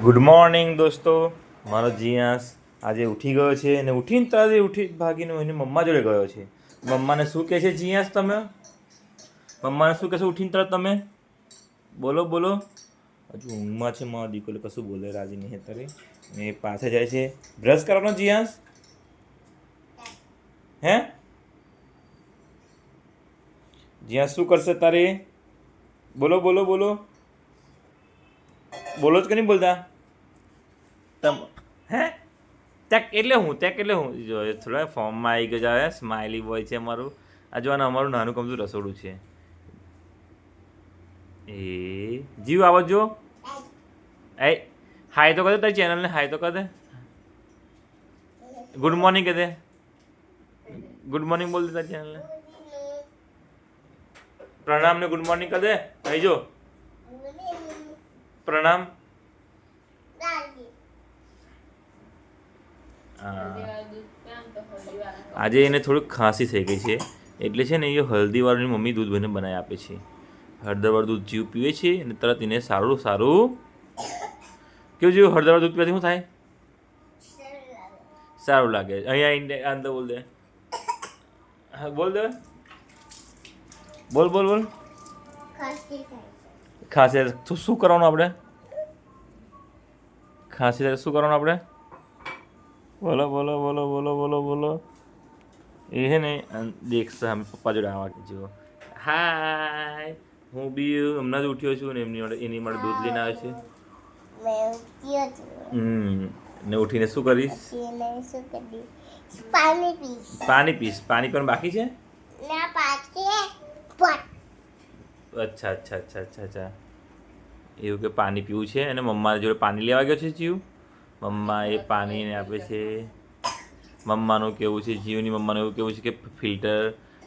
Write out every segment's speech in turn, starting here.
Good morning દોસ્તો. મારો જીયાસ આજે ઉઠી ગયો છે અને ઉઠીને તરત ઉઠી ભાગીને એની મમ્મા જોડે ગયો છે. મમ્માને શું કહે છે જીયાસ? તમે મમ્માને શું કહેશો ઉઠીને તરત? તમે બોલો બોલો. હજુ ઊંઘમાં છે મારો દીકરો, કશું બોલે રાજી નહીં અત્યારે. એ પાસે જાય છે. બ્રશ કરવાનો જીયાસ? હે જીયાસ શું કરશે તારે? બોલો બોલો બોલો. બોલો જ કે નહીં બોલતા તમ? હે ત્યાં એટલે હું જો થોડા ફોર્મમાં આવી ગયો આવે. સ્માઇલી બોય છે અમારું. આ જોવાનું અમારું નાનું કમતું રસોડું છે. એ જીવ આવો જો. એ હાય તો કહે તારી ચેનલને હાય તો કહે. ગુડ મોર્નિંગ કહે દે. ગુડ મોર્નિંગ બોલ દે તારી ચેનલને. પ્રણામ ને ગુડ મોર્નિંગ કહે દે. અહીં જો પ્રણામ. આજે એને થોડીક ખાંસી થઈ ગઈ છે એટલે છે ને એ હલ્દીવાળું મમ્મી દૂધ બને બનાવી આપે છે. હળદરવાળું દૂધ જીવ પીવે છે અને તરત એને સારું કેવું જેવું હળદરવાળું દૂધ પીવાથી શું થાય? સારું લાગે. અહીંયા અંદર બોલ દે. હા બોલ દે. બોલ બોલ બોલ. ખાંસી શું કરવાનું આપણે? ખાંસી શું કરવાનું આપણે? બોલો બોલો બોલો બોલો બોલો બોલો. એ છે ને દેખશે અમે પપ્પા જોડે આવા જુઓ. હાય, હું બી હમણાં જ ઉઠ્યો છું ને એની માટે દૂધ લઈને આવે છે. ને ઉઠીને શું કરીશ? પાણી પીશ. પાણી પીવાનું બાકી છે? અચ્છા અચ્છા અચ્છા અચ્છા અચ્છા એવું કે પાણી પીવું છે અને મમ્મા જોડે પાણી લેવા ગયો છે જીવ. મમ્મા એ પાણીને આપે છે. મમ્માનું કેવું છે, જીવની મમ્માનું એવું કેવું છે કે ફિલ્ટર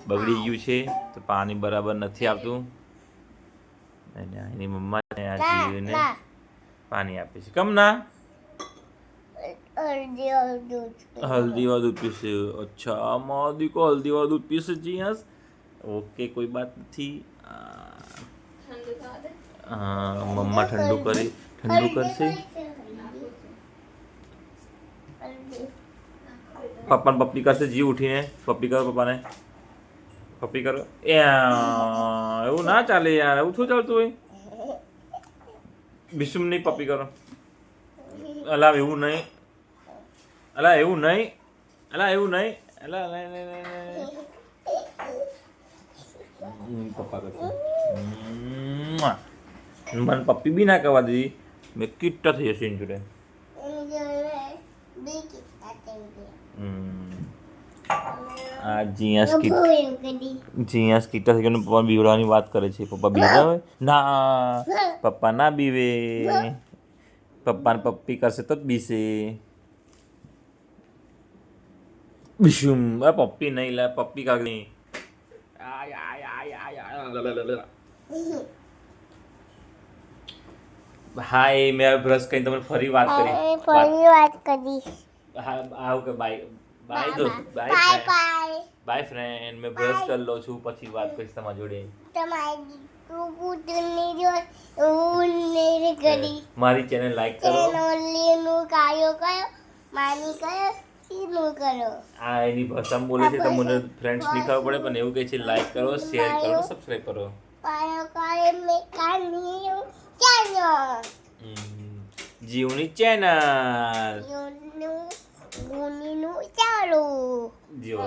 બગડી ગયું છે તો પાણી બરાબર નથી આવતું. અને એની મમ્મા આ જીવને પાણી આપે છે. કમ ના હલ્દીવાળું દૂધ પીશે? અચ્છા મારો દીકો હલ્દીવાળું દૂધ પીશે જીયાસ? ઓકે કોઈ બાત નથી. હા મમ્મા ઠંડુ કરશે. પપ્પાને પપ્પી કરશે જીવ ઉઠીને. પપ્પી કરો પપ્પાને. પપ્પી કરો. એવું ના ચાલે યાર. એવું શું ચાલતું હોય? બિશુમ નહીં પપ્પી કરો. અલા એવું નહીં. અલા એવું નહીં. અલા પપ્પા કરશે. મને પપ્પી બી ના કરવા દીધી. મેં કિટ્ટા થઈ જશે એની જોડે. આ જીયાસ કીટા થઈ ગયો. પપ્પા બીવડાની વાત કરે છે. પપ્પા બીવડાવે ના. પપ્પા ના બીવે. પપ્પાને પપ્પી કરશે તો જ બીશે. બિશુમ પપ્પી નહીં લે. પપ્પી કાગની. હાય મેં બ્રશ કરીને તમને ફરી વાત કરી. હા આવું કે બાય દોસ્ત. By friend. મેં બ્રશ કરી લઉં છું પછી વાત કરીશ તમારી જોડે. મારી ચેનલ લાઈક કરો. આ એની ભાષામાં બોલે છે તો મને ફ્રેન્ડ્સ નહીં ખબર પડે પણ એવું કહે છે લાઈક કરો, શેર કરો, સબસ્ક્રાઈબ કરો. જીવની ચેનલ જીવો.